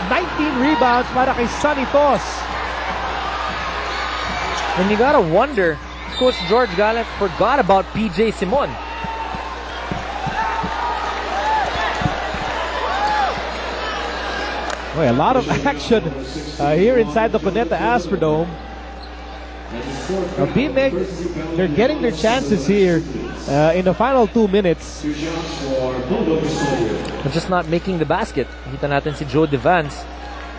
19 rebounds para kay Sonny Tos. And you gotta wonder, Coach George Gallant forgot about PJ Simon. Boy, a lot of action here inside the Cuneta Astrodome. BMEG, they're getting their chances here in the final 2 minutes. They're just not making the basket. Kita natin si Joe Devance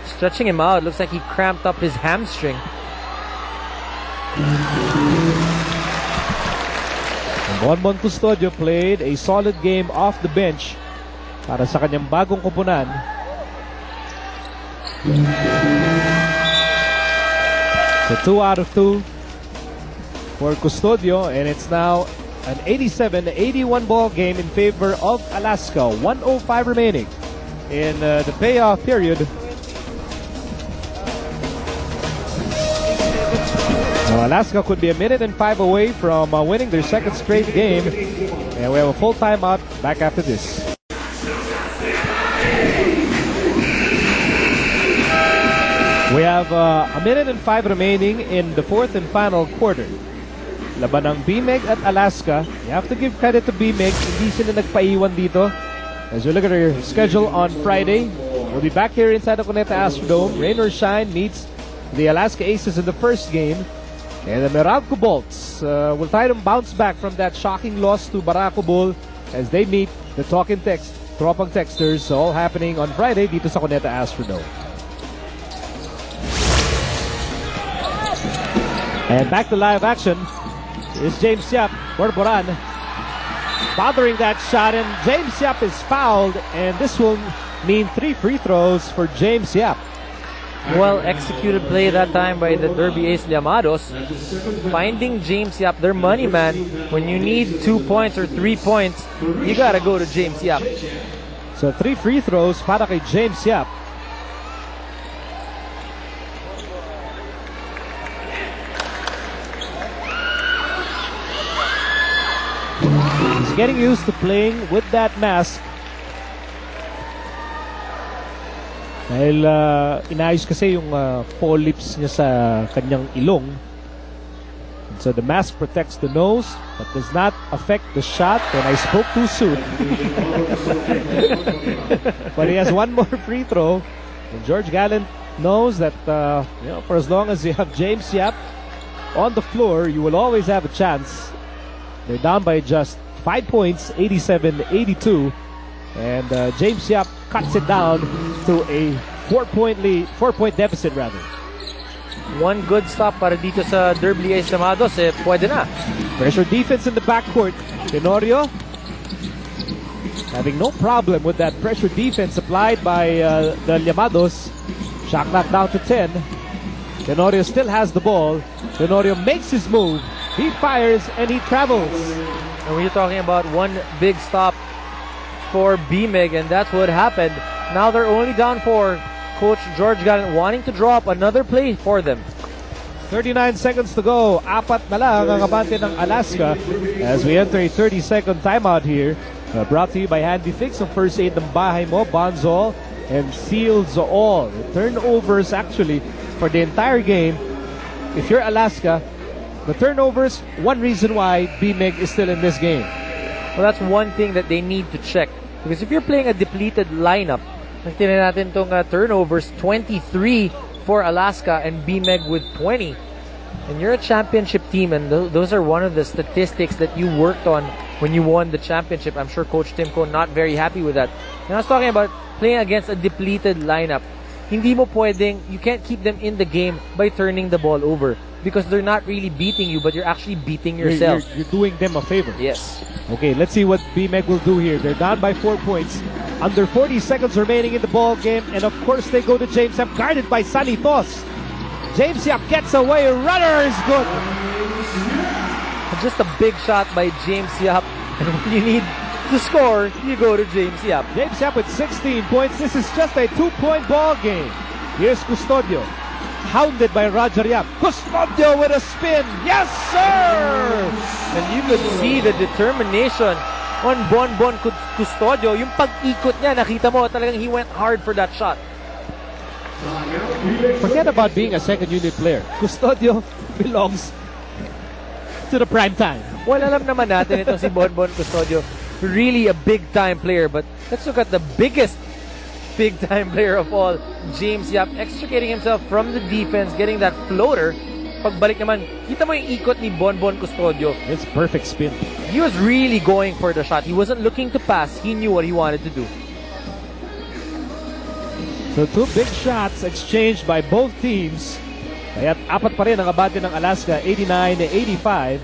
stretching him out. Looks like he cramped up his hamstring. And Bonbon Custodio played a solid game off the bench para sa kanyang bagong kupunan. So 2 out of 2 for Custodio, and it's now an 87-81 ball game in favor of Alaska. 1:05 remaining in the payoff period. Now Alaska could be a minute and 5 away from winning their second straight game, and we have a full timeout. Back after this. We have a minute and 5 remaining in the fourth and final quarter. Laban ng BMEG at Alaska. You have to give credit to BMEG. Hindi sila nagpaiwan dito. As we look at our schedule on Friday, we'll be back here inside the Cuneta Astrodome. Rain or shine meets the Alaska Aces in the first game. And the Meralco Bolts will try to bounce back from that shocking loss to Barako Bull as they meet the Tropang Texters, all happening on Friday dito sa Cuneta Astrodome. And back to live action is James Yap. Borboran bothering that shot, and James Yap is fouled, and this will mean 3 free throws for James Yap. Well executed play that time by the Derby Ace Llamados, finding James Yap, their money man. When you need 2 points or 3 points, you gotta go to James Yap. So 3 free throws para kay James Yap. He's getting used to playing with that mask. Dahil inayos kasi yung polyps niya sa kanyang ilong. And so the mask protects the nose but does not affect the shot. And I spoke too soon. But he has 1 more free throw. And George Gallant knows that for as long as you have James Yap on the floor, you will always have a chance. They're down by just 5 points, 87-82. And James Yap cuts it down to a 4-point deficit rather. One good stop para dito sa Derby Ace Llamados, pwede na. Pressure defense in the backcourt. Tenorio having no problem with that pressure defense applied by the Llamados. Shot clock down to 10. Tenorio still has the ball. Tenorio makes his move. He fires and he travels. And we're talking about one big stop for BMEG, and that's what happened. Now they're only down 4. Coach George Gallant wanting to draw up another play for them. 39 seconds to go. 4 na lang ang abante ng Alaska as we enter a 30-second timeout here. Brought to you by Handy Fix, ang first aid ng bahay mo, Bonzol, and Seals All. Turnovers actually for the entire game. If you're Alaska, the turnovers, one reason why BMEG is still in this game. Well, that's one thing that they need to check. Because if you're playing a depleted lineup, tingnan natin itong turnovers, 23 for Alaska and BMEG with 20. And you're a championship team, and those are one of the statistics that you worked on when you won the championship. I'm sure Coach Timko not very happy with that. And I was talking about playing against a depleted lineup. Hindi mo pwedeng, you can't keep them in the game by turning the ball over. Because they're not really beating you, but you're actually beating yourself. You're doing them a favor. Yes. Okay, let's see what BMEG will do here. They're down by 4 points. Under 40 seconds remaining in the ball game. And of course, they go to James Yap, guarded by Sonny Tos. James Yap gets away. Runner is good. Just a big shot by James Yap. And when you need to score, you go to James Yap. James Yap with 16 points. This is just a 2-point ball game. Here's Custodio, hounded by Roger Yap. Custodio with a spin. Yes, sir! And you could see the determination on Bonbon Custodio. Yung pag-ikot niya, nakita mo talagang he went hard for that shot. Forget about being a second unit player. Custodio belongs to the prime time. Well, alam naman natin ito si Bonbon Custodio, really a big-time player. But let's look at the biggest big-time player of all, James Yap, extricating himself from the defense, getting that floater. Pagbalik naman, kita mo yung ikot ni Bonbon Custodio. It's perfect spin. He was really going for the shot. He wasn't looking to pass. He knew what he wanted to do. So two big shots exchanged by both teams. Kaya't apat pa rin ang abante ng Alaska, 89-85,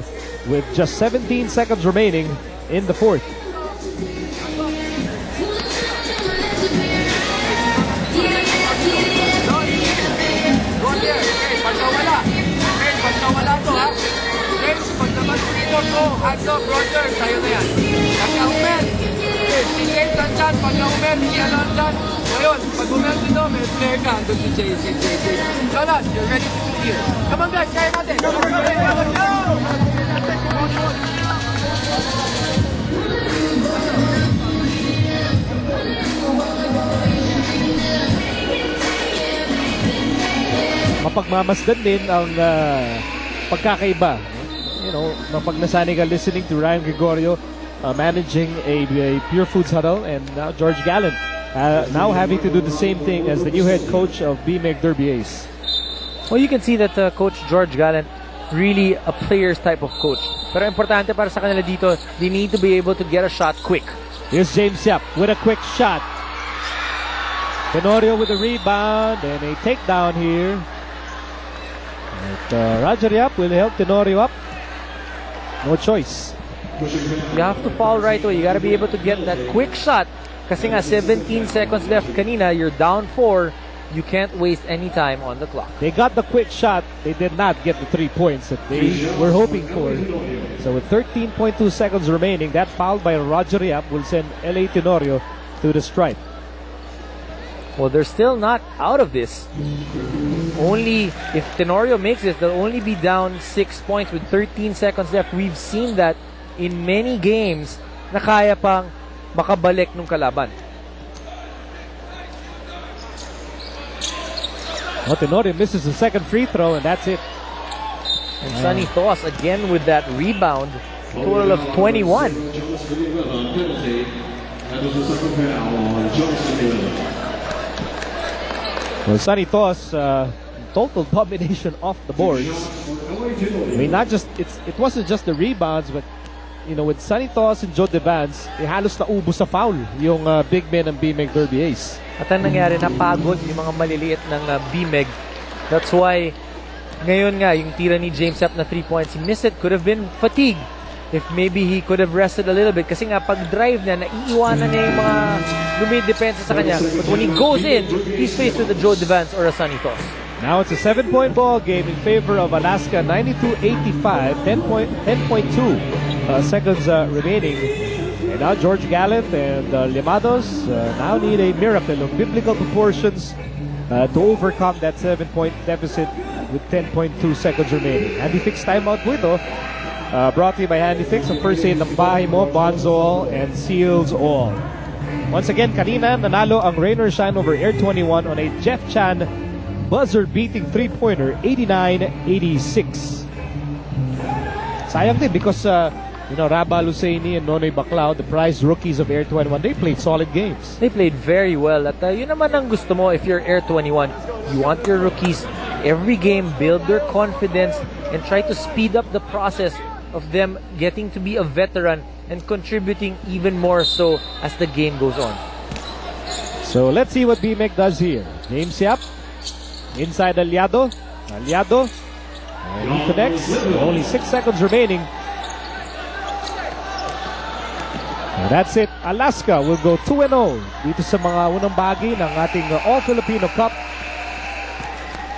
with just 17 seconds remaining in the fourth. Wala to ha. James, pag naman dito ko, hands up, Roger, tayo na yan. Pagka-umen, si James nandyan, pagka-umen, si ano nandyan. Ngayon, pag umen dito, may player ka, andun si James. Jonas, you're ready to clear. Come on guys, kaya natin. Come on, go! Mapagmamasdan din ang pagkakaiba. You know, mapag nasanay ka listening to Ryan Gregorio managing a Pure Foods huddle, and now George Gallant now having to do the same thing as the new head coach of BMEG Derby Ace. Well, you can see that Coach George Gallant really a player's type of coach. Pero importante para sa kanila dito, they need to be able to get a shot quick. Here's James Yap with a quick shot. Tenorio with a rebound and a takedown here. But, Roger Yap will help Tenorio up. No choice. You have to foul right away. You got to be able to get that quick shot. Kasi nga 17 seconds left kanina, you're down 4. You can't waste any time on the clock. They got the quick shot. They did not get the 3 points that they were hoping for. So with 13.2 seconds remaining, that foul by Roger Yap will send LA Tenorio to the stripe. Well, they're still not out of this. Only if Tenorio makes this, they'll only be down 6 points with 13 seconds left. We've seen that in many games na kaya pang makabalik nung kalaban. Well, Tenorio misses the second free throw, and that's it. And Sonny Thoas again with that rebound, total of 21. Well, Sonny Thoas, total domination off the boards. I mean, it wasn't just the rebounds, but you know, with Sonny Thoas and Joe Devance, halos naubos sa foul yung big men ng BMEG Derby Ace. At ang nangyari, napagod yung mga maliliit ng BMEG. That's why, ngayon nga, yung tira ni James Yap na 3 points, he missed it. Could have been fatigue. If maybe he could have rested a little bit. Kasi nga, pag drive niya, naiiwanan niya yung mga lumidepensa sa kanya. But when he goes in, he's faced with a Joe Devance or a Sonny Thoas. Now it's a 7-point ball game in favor of Alaska, 92-85, 10.2 seconds remaining. And now George Gallant and Llamados now need a miracle of biblical proportions to overcome that 7-point deficit with 10.2 seconds remaining. Handy Fix timeout po ito. Brought to you by Handy Fix, ang first aid ng bahay mo, Bonzol and Seals All. Once again, kanina nanalo ang Rain or Shine over Air 21 on a Jeff Chan buzzer-beating three-pointer, 89-86. Sayang din because Raba Lusaini and Nonoy Baclao, the prized rookies of Air 21, they played solid games. They played very well. At yun naman ang gusto mo if you're Air 21. You want your rookies every game, build their confidence, and try to speed up the process of them getting to be a veteran and contributing even more so as the game goes on. So let's see what BMEG does here. James Yap inside Aliado. And he connects. Only 6 seconds remaining. And that's it. Alaska will go 2-0 dito sa mga unang bahagi ng ating All-Filipino Cup.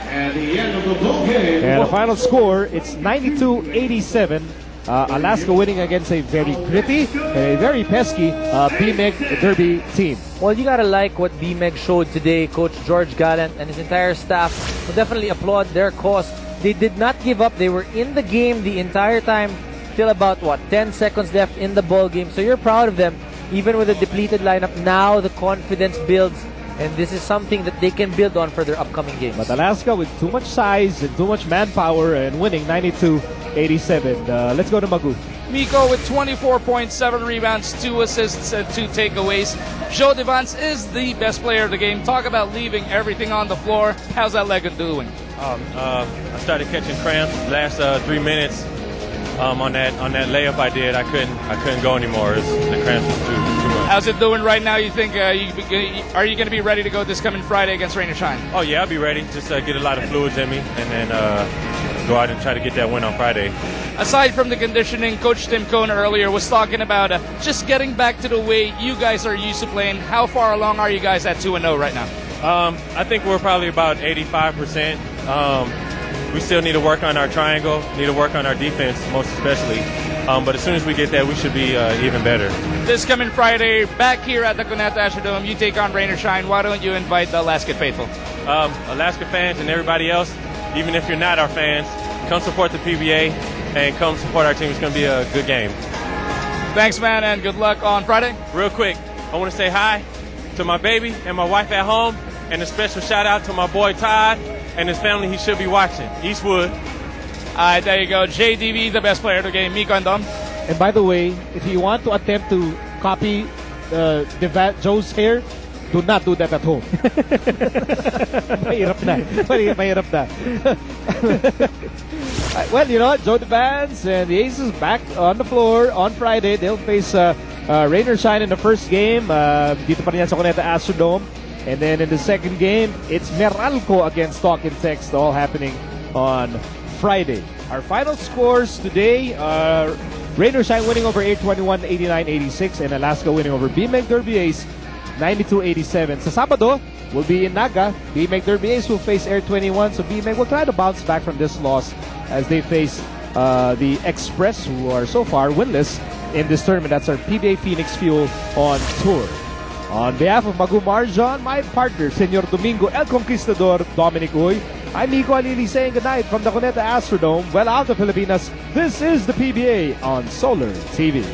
At the end of the ball game. And the final score, it's 92-87. Alaska winning against a very gritty and a very pesky BMEG Derby team. Well, you gotta like what BMEG showed today. Coach George Gallant and his entire staff will definitely applaud their cause. They did not give up. They were in the game the entire time till about, 10 seconds left in the ball game. So you're proud of them. Even with a depleted lineup, now the confidence builds And this is something that they can build on for their upcoming games. But Alaska with too much size and too much manpower and winning 92-87. Let's go to Magu. Miko with 24.7 rebounds, 2 assists, and 2 takeaways. Joe Devance is the best player of the game. Talk about leaving everything on the floor. How's that leg doing? I started catching cramps last 3 minutes. On that layup I did, I couldn't go anymore. The cramps was too much. How's it doing right now? You think are you going to be ready to go this coming Friday against Rain or Shine? Oh yeah, I'll be ready. Just get a lot of fluids in me, and then go out and try to get that win on Friday. Aside from the conditioning, Coach Tim Cohn earlier was talking about just getting back to the way you guys are used to playing. How far along are you guys at 2-0 right now? I think we're probably about 85%. We still need to work on our triangle, need to work on our defense, most especially. But as soon as we get that, we should be even better. This coming Friday, back here at the Cuneta Astrodome, you take on Rain or Shine. Why don't you invite the Alaska faithful? Alaska fans and everybody else, even if you're not our fans, come support the PBA and come support our team. It's going to be a good game. Thanks, man, and good luck on Friday. Real quick, I want to say hi to my baby and my wife at home, and a special shout out to my boy Todd and his family. He should be watching. Eastwood. All right, there you go. JDV, the best player of the game. Miko and Dom. And by the way, if you want to attempt to copy Joe's hair, do not do that at home. Mahirap na. Mahirap na. Well, you know, Joe Devance and the Aces back on the floor on Friday. They'll face Rain or Shine in the first game. Dito pa rin yan sa Cuneta Astrodome. And then in the second game, it's Meralco against Talk and Text, all happening on Friday. Our final scores today are Rain or Shine winning over Air 21, 89-86, and Alaska winning over BMEG Derby Ace, 92-87. Sa Sabado, we'll be in Naga. BMEG Derby Ace will face Air 21, so BMEG will try to bounce back from this loss as they face the Express, who are so far winless in this tournament. That's our PBA Phoenix Fuel on tour. On behalf of Magu Marjan, my partner, Senor Domingo El Conquistador, Dominic Uy, I'm Miko Alili saying goodnight from the Cuneta Astrodome. Well out of Filipinas, this is the PBA on Solar TV.